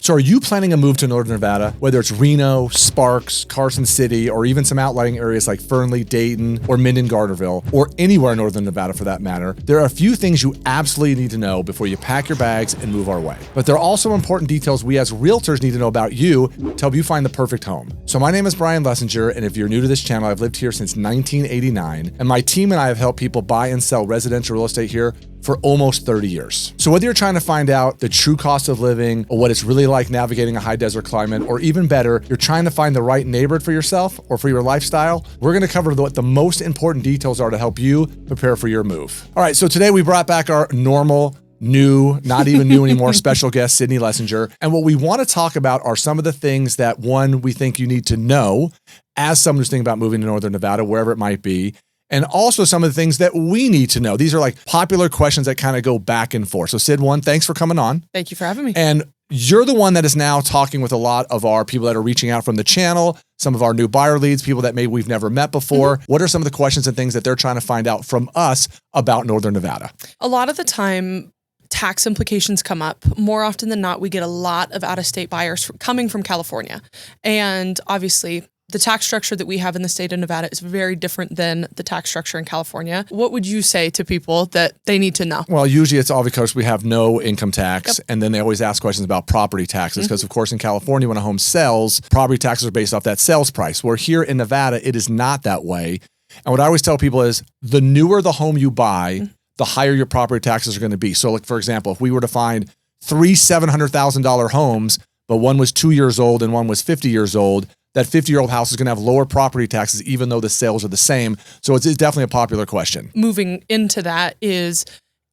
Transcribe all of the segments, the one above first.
So are you planning a move to Northern Nevada? Whether it's Reno, Sparks, Carson City, or even some outlying areas like Fernley, Dayton, or Minden, Gardnerville, or anywhere in Northern Nevada for that matter, there are a few things you absolutely need to know before you pack your bags and move our way. But there are also important details we as realtors need to know about you to help you find the perfect home. So my name is Brian Lessinger, and if you're new to this channel, I've lived here since 1989, and my team and I have helped people buy and sell residential real estate here for almost 30 years. So whether you're trying to find out the true cost of living or what it's really like navigating a high desert climate, or even better, you're trying to find the right neighborhood for yourself or for your lifestyle, we're gonna cover what the most important details are to help you prepare for your move. All right, so today we brought back our normal, new, not even new anymore, special guest, Sydney Lessinger. And what we wanna talk about are some of the things that, one, we think you need to know as someone who's thinking about moving to Northern Nevada, wherever it might be, and also some of the things that we need to know. These are like popular questions that kind of go back and forth. So Sid, one, thanks for coming on. Thank you for having me. And you're the one that is now talking with a lot of our people that are reaching out from the channel, some of our new buyer leads, people that maybe we've never met before. Mm-hmm. What are some of the questions and things that they're trying to find out from us about Northern Nevada? A lot of the time, tax implications come up. More often than not, we get a lot of out-of-state buyers coming from California. And obviously, the tax structure that we have in the state of Nevada is very different than the tax structure in California. What would you say to people that they need to know? Well, usually it's all because we have no income tax. Yep. And then they always ask questions about property taxes because, of course, in California, when a home sells, property taxes are based off that sales price. Where here in Nevada, it is not that way. And what I always tell people is the newer the home you buy, the higher your property taxes are going to be. So, like, for example, if we were to find three $700,000 homes, but one was 2 years old and one was 50 years old, that 50-year-old house is going to have lower property taxes, even though the sales are the same. So it's definitely a popular question. Moving into that is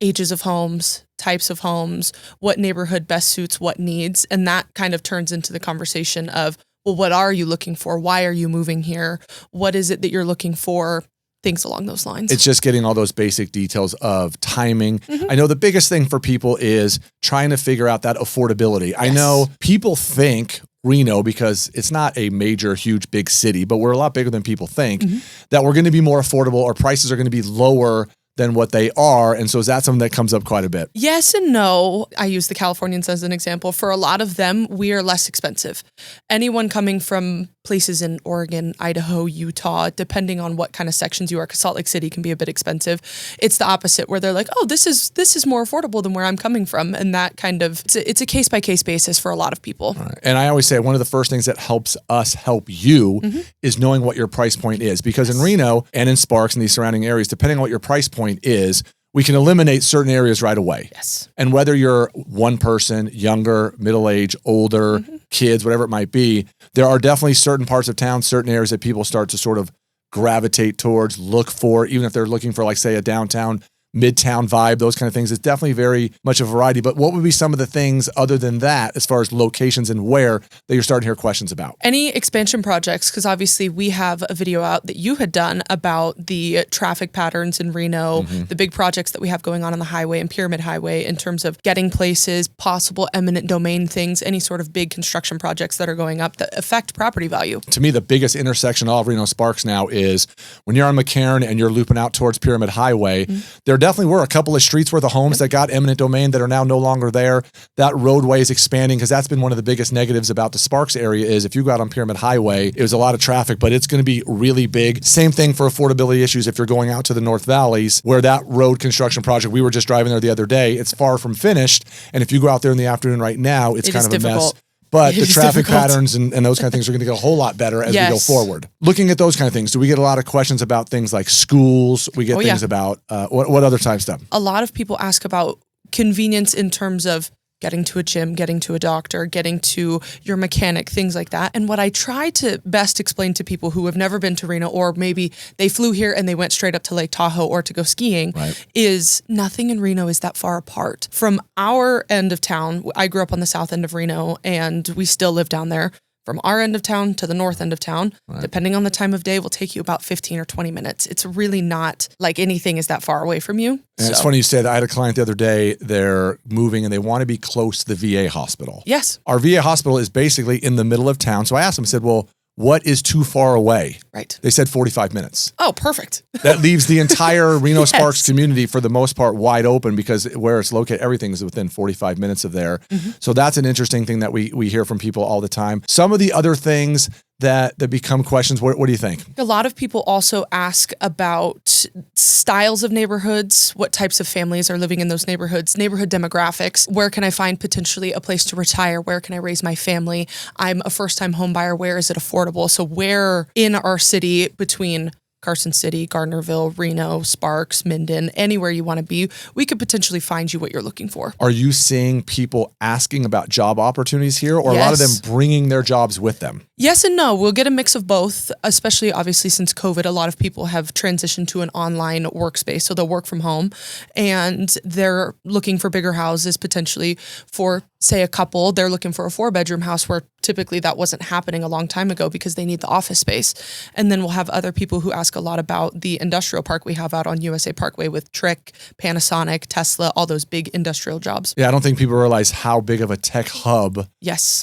ages of homes, types of homes, what neighborhood best suits what needs. And that kind of turns into the conversation of, well, what are you looking for? Why are you moving here? What is it that you're looking for? Things along those lines. It's just getting all those basic details of timing. I know the biggest thing for people is trying to figure out that affordability. Yes. I know people think Reno, because it's not a major, huge, big city, but we're a lot bigger than people think, that we're going to be more affordable or prices are going to be lower than what they are. And so is that something that comes up quite a bit? Yes and no. I use the Californians as an example. For a lot of them, we are less expensive. Anyone coming from places in Oregon, Idaho, Utah, depending on what kind of sections you are, because Salt Lake City can be a bit expensive. It's the opposite where they're like, oh, this is more affordable than where I'm coming from. And that kind of, it's a case-by-case basis for a lot of people. Right. And I always say one of the first things that helps us help you is knowing what your price point is. Because in Reno and in Sparks and these surrounding areas, depending on what your price point is, we can eliminate certain areas right away. Yes. And whether you're one person, younger, middle-aged, older, kids, whatever it might be, there are definitely certain parts of town, certain areas that people start to sort of gravitate towards, look for, even if they're looking for, like, say, a downtown, midtown vibe, those kind of things. It's definitely very much a variety. But what would be some of the things other than that, as far as locations and where, that you're starting to hear questions about? Any expansion projects, because obviously we have a video out that you had done about the traffic patterns in Reno, the big projects that we have going on the highway and Pyramid Highway in terms of getting places, possible eminent domain things, any sort of big construction projects that are going up that affect property value. To me, the biggest intersection of Reno Sparks now is when you're on McCarran and you're looping out towards Pyramid Highway, there definitely were a couple of streets worth of homes that got eminent domain that are now no longer there. That roadway is expanding because that's been one of the biggest negatives about the Sparks area is if you go out on Pyramid Highway, it was a lot of traffic, but it's going to be really big. Same thing for affordability issues if you're going out to the North Valleys where that road construction project, we were just driving there the other day, it's far from finished. And if you go out there in the afternoon right now, it's kind of difficult. A mess. But the traffic patterns and those kind of things are going to get a whole lot better as we go forward. Looking at those kind of things, do we get a lot of questions about things like schools? We get things about what other type of stuff? A lot of people ask about convenience in terms of getting to a gym, getting to a doctor, getting to your mechanic, things like that. And what I try to best explain to people who have never been to Reno, or maybe they flew here and they went straight up to Lake Tahoe or to go skiing, is nothing in Reno is that far apart. From our end of town, I grew up on the south end of Reno and we still live down there. From our end of town to the north end of town, depending on the time of day, will take you about 15 or 20 minutes. It's really not like anything is that far away from you. And it's funny you said, I had a client the other day, they're moving and they want to be close to the VA hospital. Yes. Our VA hospital is basically in the middle of town. So I asked them, I said, well, what is too far away? Right. They said 45 minutes. Oh, perfect. That leaves the entire Reno Yes. Sparks community, for the most part, wide open, because where it's located, everything is within 45 minutes of there. So that's an interesting thing that we hear from people all the time. Some of the other things that become questions, what do you think? A lot of people also ask about styles of neighborhoods, what types of families are living in those neighborhoods, neighborhood demographics. Where can I find potentially a place to retire? Where can I raise my family? I'm a first-time home buyer. Where is it affordable? So where in our city, between Carson City, Gardnerville, Reno, Sparks, Minden, anywhere you want to be, we could potentially find you what you're looking for. Are you seeing people asking about job opportunities here, or a lot of them bringing their jobs with them? Yes and no. We'll get a mix of both, especially obviously since COVID. A lot of people have transitioned to an online workspace, so they'll work from home, and they're looking for bigger houses potentially for, say, a couple. They're looking for a 4-bedroom house where typically that wasn't happening a long time ago because they need the office space. And then we'll have other people who ask a lot about the industrial park we have out on USA Parkway with Trick, Panasonic, Tesla, all those big industrial jobs. Yeah, I don't think people realize how big of a tech hub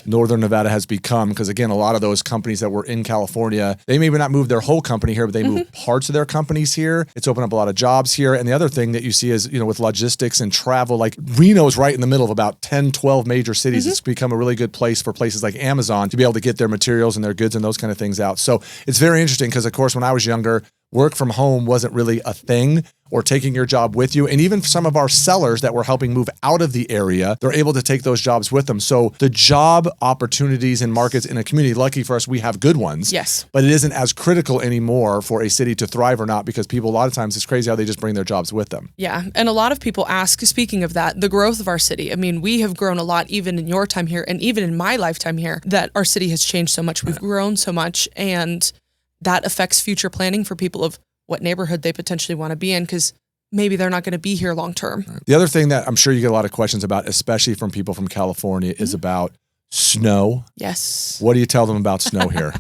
Northern Nevada has become, because again, a lot of those companies that were in California, they maybe not move their whole company here, but they move parts of their companies here. It's opened up a lot of jobs here. And the other thing that you see is, with logistics and travel, like Reno is right in the middle of about 10, 12 major cities. It's become a really good place for places like Amazon to be able to get their materials and their goods and those kind of things out. So it's very interesting because, of course, when I was younger, work from home wasn't really a thing, or taking your job with you. And even some of our sellers that were helping move out of the area, they're able to take those jobs with them. So the job opportunities in markets in a community, lucky for us, we have good ones. Yes. But it isn't as critical anymore for a city to thrive or not, because people, a lot of times, it's crazy how they just bring their jobs with them. Yeah. And a lot of people ask, speaking of that, the growth of our city. I mean, we have grown a lot, even in your time here, and even in my lifetime here, that our city has changed so much. We've grown so much, and that affects future planning for people of what neighborhood they potentially want to be in, because maybe they're not going to be here long term. The other thing that I'm sure you get a lot of questions about, especially from people from California, is about snow. Yes. What do you tell them about snow here?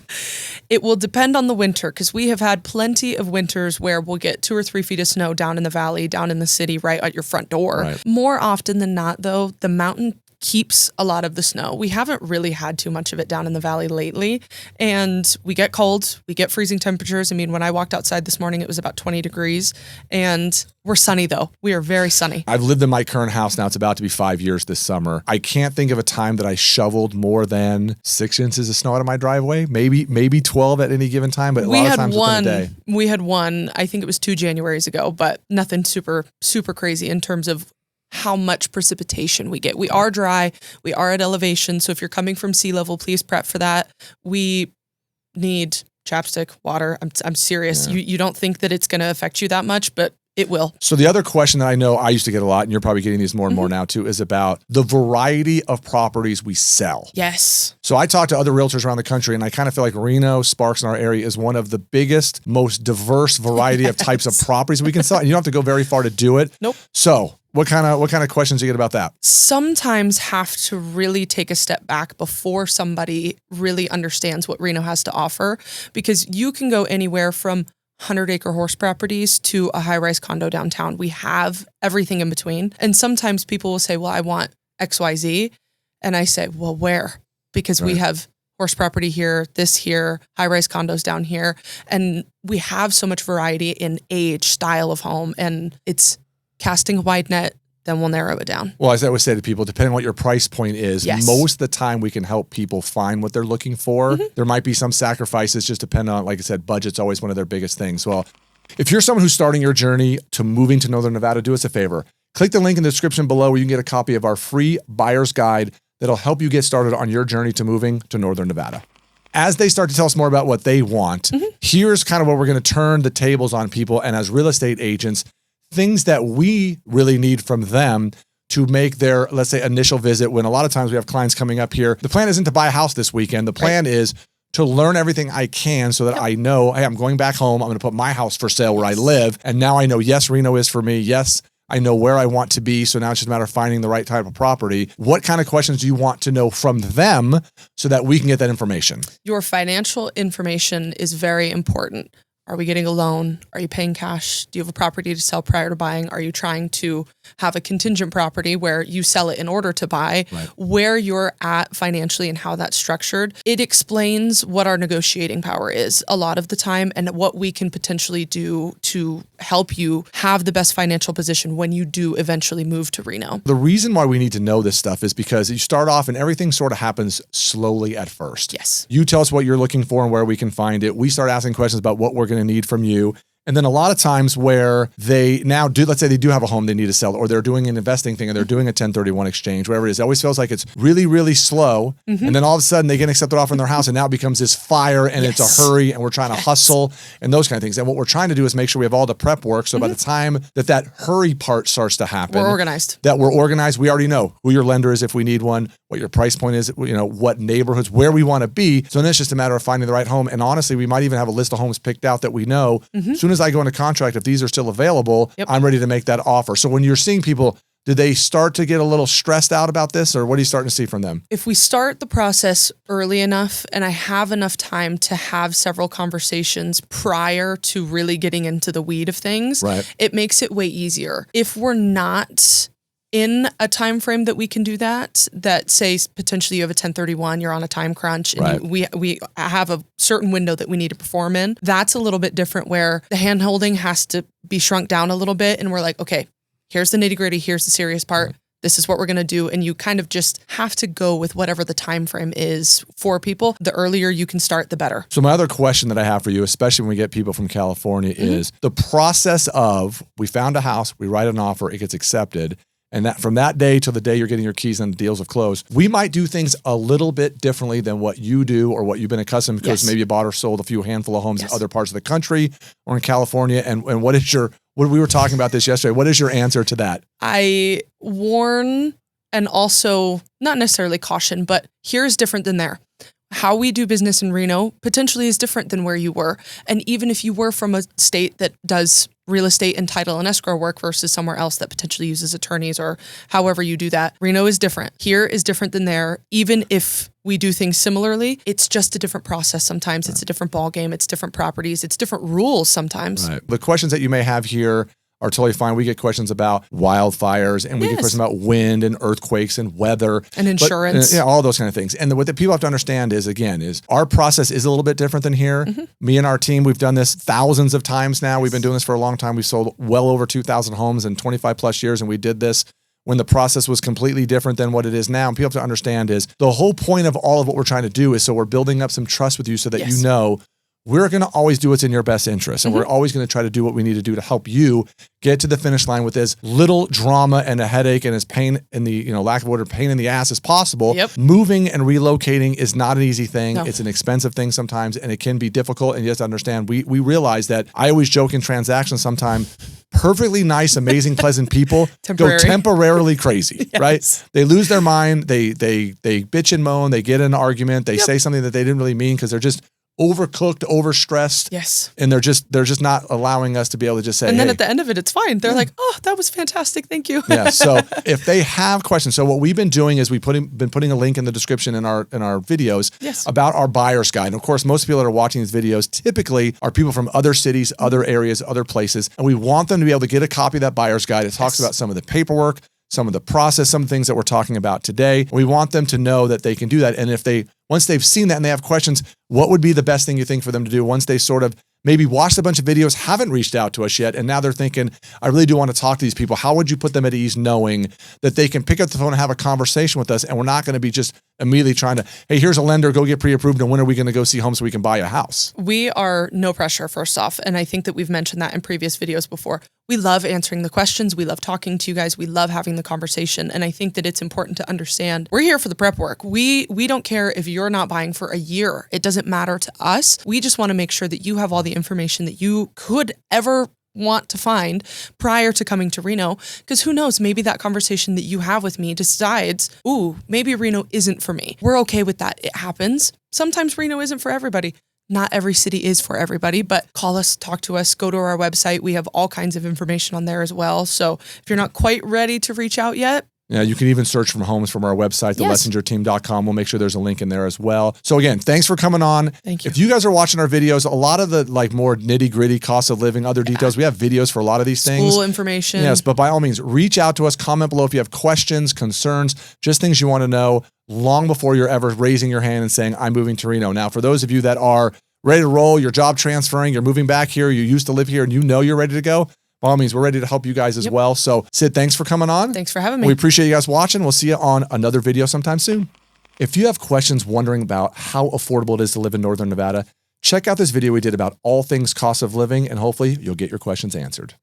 It will depend on the winter, because we have had plenty of winters where we'll get 2 or 3 feet of snow down in the valley, down in the city, right at your front door. Right. More often than not, though, the mountain keeps a lot of the snow. We haven't really had too much of it down in the valley lately, and we get cold, we get freezing temperatures. I mean, when I walked outside this morning, it was about 20 degrees, and we're sunny though. We are very sunny. I've lived in my current house now. It's about to be 5 years this summer. I can't think of a time that I shoveled more than 6 inches of snow out of my driveway. Maybe 12 at any given time, but a lot of times within a day. We had one, I think it was 2 Januaries ago, but nothing super crazy in terms of how much precipitation we get. We are dry. We are at elevation. So if you're coming from sea level, please prep for that. We need chapstick, water. I'm serious. Yeah. You don't think that it's going to affect you that much, but it will. So the other question that I know I used to get a lot, and you're probably getting these more and more now too, is about the variety of properties we sell. Yes. So I talk to other realtors around the country, and I kind of feel like Reno, Sparks in our area is one of the biggest, most diverse variety of types of properties we can sell. And you don't have to go very far to do it. Nope. So what kind of questions do you get about that? Sometimes have to really take a step back before somebody really understands what Reno has to offer, because you can go anywhere from 100-acre horse properties to a high-rise condo downtown. We have everything in between. And sometimes people will say, well, I want XYZ. And I say, well, where? Because we have horse property here, this here, high-rise condos down here. And we have so much variety in age, style of home, and it's casting a wide net, then we'll narrow it down. Well, as I always say to people, depending on what your price point is, most of the time we can help people find what they're looking for. There might be some sacrifices, just depend on, like I said, budget's always one of their biggest things. Well, if you're someone who's starting your journey to moving to Northern Nevada, do us a favor. Click the link in the description below where you can get a copy of our free buyer's guide that'll help you get started on your journey to moving to Northern Nevada. As they start to tell us more about what they want, here's kind of where we're going to turn the tables on people. And as real estate agents, things that we really need from them to make their, let's say, initial visit. When a lot of times we have clients coming up here, the plan isn't to buy a house this weekend. The plan is to learn everything I can so that I know, hey, I'm going back home. I'm going to put my house for sale where I live. And now I know, yes, Reno is for me. Yes, I know where I want to be. So now it's just a matter of finding the right type of property. What kind of questions do you want to know from them so that we can get that information? Your financial information is very important. Are we getting a loan? Are you paying cash? Do you have a property to sell prior to buying? Are you trying to have a contingent property where you sell it in order to buy? Right. Where you're at financially and how that's structured. It explains what our negotiating power is a lot of the time and what we can potentially do to help you have the best financial position when you do eventually move to Reno. The reason why we need to know this stuff is because you start off and everything sort of happens slowly at first. Yes. You tell us what you're looking for and where we can find it. We start asking questions about what we're going to need from you. And then a lot of times where they now do, let's say they do have a home they need to sell, or they're doing an investing thing, or they're doing a 1031 exchange, whatever it is, it always feels like it's really, really slow. And then all of a sudden they get an accepted offer in their house and now it becomes this fire and it's a hurry and we're trying to hustle and those kind of things. And what we're trying to do is make sure we have all the prep work. So by the time that hurry part starts to happen, We're organized. That we're organized. We already know who your lender is if we need one, what your price point is, what neighborhoods, where we want to be. So then it's just a matter of finding the right home. And honestly, we might even have a list of homes picked out that we know. As soon as I go into contract, if these are still available, I'm ready to make that offer. So when you're seeing people, do they start to get a little stressed out about this, or what are you starting to see from them? If we start the process early enough and I have enough time to have several conversations prior to really getting into the weed of things, it makes it way easier. If we're not in a time frame that we can do that say potentially you have a 1031, you're on a time crunch, and we have a certain window that we need to perform in, that's a little bit different where the hand holding has to be shrunk down a little bit and we're like, okay, here's the nitty gritty, here's the serious part. This is what we're going to do. And you kind of just have to go with whatever the time frame is for people. The earlier you can start, the better. So my other question that I have for you, especially when we get people from California, is the process of, we found a house, we write an offer, it gets accepted. And that from that day till the day you're getting your keys and the deals have closed, we might do things a little bit differently than what you do or what you've been accustomed, because maybe you bought or sold a few handful of homes in other parts of the country or in California. And what we were talking about this yesterday. What is your answer to that? I warn and also not necessarily caution, but here's different than there. How we do business in Reno potentially is different than where you were. And even if you were from a state that does real estate and title and escrow work versus somewhere else that potentially uses attorneys or however you do that, Reno is different. Here is different than there. Even if we do things similarly, it's just a different process sometimes. It's a different ball game. It's different properties. It's different rules sometimes. Right. The questions that you may have here are totally fine. We get questions about wildfires and we get questions about wind and earthquakes and weather. And insurance. All those kind of things. And what the people have to understand is, again, is our process is a little bit different than here. Me and our team, we've done this thousands of times now. We've been doing this for a long time. We've sold well over 2,000 homes in 25 plus years. And we did this when the process was completely different than what it is now. And people have to understand is the whole point of all of what we're trying to do is so we're building up some trust with you so that you know we're going to always do what's in your best interest. And we're always going to try to do what we need to do to help you get to the finish line with as little drama and a headache and as pain in the, lack of order, pain in the ass as possible. Moving and relocating is not an easy thing. No. It's an expensive thing sometimes, and it can be difficult. And you have to understand, we realize that. I always joke in transactions sometimes, perfectly nice, amazing, pleasant people go temporarily crazy, right? They lose their mind. They bitch and moan. They get in an argument. They say something that they didn't really mean because they're just overcooked, overstressed. And they're just not allowing us to be able to just say, and then at the end of it, it's fine. They're like, oh, that was fantastic. Thank you. So if they have questions, so what we've been doing is been putting a link in the description in our videos about our buyer's guide. And of course, most people that are watching these videos typically are people from other cities, other areas, other places. And we want them to be able to get a copy of that buyer's guide. It talks about some of the paperwork, some of the process, some things that we're talking about today. We want them to know that they can do that. And once they've seen that and they have questions, what would be the best thing you think for them to do once they sort of maybe watched a bunch of videos, haven't reached out to us yet, and now they're thinking, I really do want to talk to these people. How would you put them at ease knowing that they can pick up the phone and have a conversation with us, and we're not going to be just immediately trying to, hey, here's a lender, go get pre-approved, and when are we going to go see homes so we can buy a house? We are no pressure, first off, and I think that we've mentioned that in previous videos before. We love answering the questions. We love talking to you guys. We love having the conversation, and I think that it's important to understand we're here for the prep work. We don't care if you're not buying for a year. It doesn't matter to us. We just want to make sure that you have all the information that you could ever want to find prior to coming to Reno, because who knows, maybe that conversation that you have with me decides, ooh, maybe Reno isn't for me. We're okay with that. It happens. Sometimes Reno isn't for everybody. Not every city is for everybody, but call us, talk to us, go to our website. We have all kinds of information on there as well. So if you're not quite ready to reach out yet, Yeah, you can even search from homes from our website, thelessingerteam.com. We'll make sure there's a link in there as well. So again, thanks for coming on. Thank you. If you guys are watching our videos, a lot of the like more nitty gritty cost of living, other details, we have videos for a lot of these things. School information. Yes, but by all means, reach out to us, comment below if you have questions, concerns, just things you want to know long before you're ever raising your hand and saying, I'm moving to Reno. Now, for those of you that are ready to roll, your job transferring, you're moving back here, you used to live here and you know you're ready to go, by all means, we're ready to help you guys as well. So Sid, thanks for coming on. Thanks for having me. We appreciate you guys watching. We'll see you on another video sometime soon. If you have questions wondering about how affordable it is to live in Northern Nevada, check out this video we did about all things cost of living, and hopefully you'll get your questions answered.